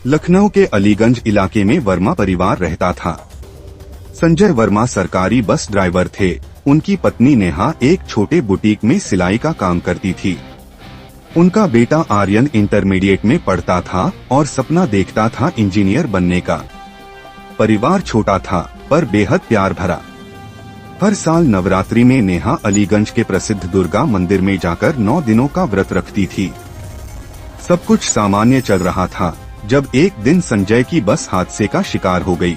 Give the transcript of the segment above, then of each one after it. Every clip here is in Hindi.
लखनऊ के अलीगंज इलाके में वर्मा परिवार रहता था। संजय वर्मा सरकारी बस ड्राइवर थे। उनकी पत्नी नेहा एक छोटे बुटीक में सिलाई का काम करती थी। उनका बेटा आर्यन इंटरमीडिएट में पढ़ता था और सपना देखता था इंजीनियर बनने का। परिवार छोटा था पर बेहद प्यार भरा। हर साल नवरात्रि में नेहा अलीगंज के प्रसिद्ध दुर्गा मंदिर में जाकर 9 दिनों का व्रत रखती थी। सब कुछ सामान्य चल रहा था जब एक दिन संजय की बस हादसे का शिकार हो गई।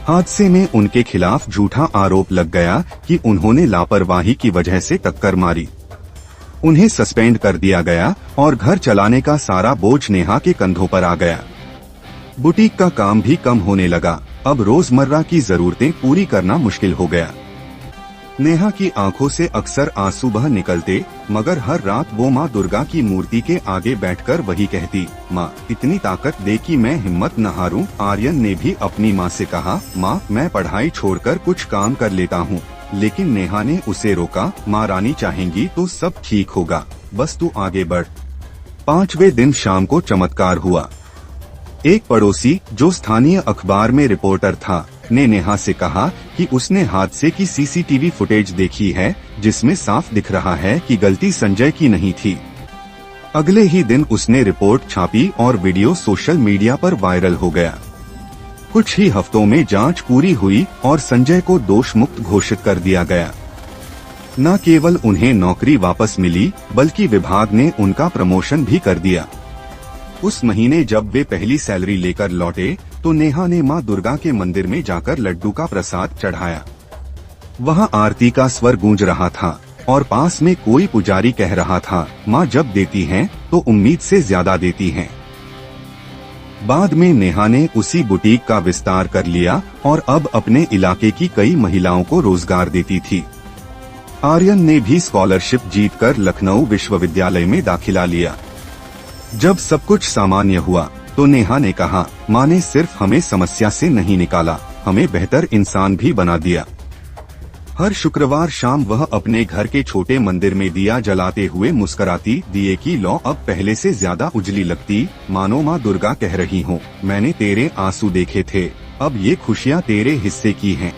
हादसे में उनके खिलाफ झूठा आरोप लग गया कि उन्होंने लापरवाही की वजह से टक्कर मारी। उन्हें सस्पेंड कर दिया गया और घर चलाने का सारा बोझ नेहा के कंधों पर आ गया। बुटीक का काम भी कम होने लगा। अब रोजमर्रा की जरूरतें पूरी करना मुश्किल हो गया। नेहा की आंखों से अक्सर आंसू बह निकलते, मगर हर रात वो माँ दुर्गा की मूर्ति के आगे बैठकर वही कहती, माँ इतनी ताकत दे कि मैं हिम्मत न हारूं। आर्यन ने भी अपनी माँ से कहा, माँ मैं पढ़ाई छोड़कर कुछ काम कर लेता हूँ, लेकिन नेहा ने उसे रोका। माँ रानी चाहेंगी तो सब ठीक होगा, बस तू आगे बढ़। 5वें दिन शाम को चमत्कार हुआ। एक पड़ोसी जो स्थानीय अखबार में रिपोर्टर था ने नेहा से कहा कि उसने हादसे की सीसीटीवी फुटेज देखी है, जिसमें साफ दिख रहा है कि गलती संजय की नहीं थी। अगले ही दिन उसने रिपोर्ट छापी और वीडियो सोशल मीडिया पर वायरल हो गया। कुछ ही हफ्तों में जांच पूरी हुई और संजय को दोष मुक्त घोषित कर दिया गया। न केवल उन्हें नौकरी वापस मिली, बल्कि विभाग ने उनका प्रमोशन भी कर दिया। उस महीने जब वे पहली सैलरी लेकर लौटे तो नेहा ने मां दुर्गा के मंदिर में जाकर लड्डू का प्रसाद चढ़ाया। वहां आरती का स्वर गूंज रहा था और पास में कोई पुजारी कह रहा था, मां जब देती हैं तो उम्मीद से ज्यादा देती हैं। बाद में नेहा ने उसी बुटीक का विस्तार कर लिया और अब अपने इलाके की कई महिलाओं को रोजगार देती थी। आर्यन ने भी स्कॉलरशिप जीतकर लखनऊ विश्वविद्यालय में दाखिला लिया। जब सब कुछ सामान्य हुआ तो नेहा ने कहा, माँ ने सिर्फ हमें समस्या से नहीं निकाला, हमें बेहतर इंसान भी बना दिया। हर शुक्रवार शाम वह अपने घर के छोटे मंदिर में दिया जलाते हुए मुस्कुराती, दिए की लौ अब पहले से ज्यादा उजली लगती, मानो माँ दुर्गा कह रही हो, मैंने तेरे आंसू देखे थे, अब ये खुशियाँ तेरे हिस्से की हैं।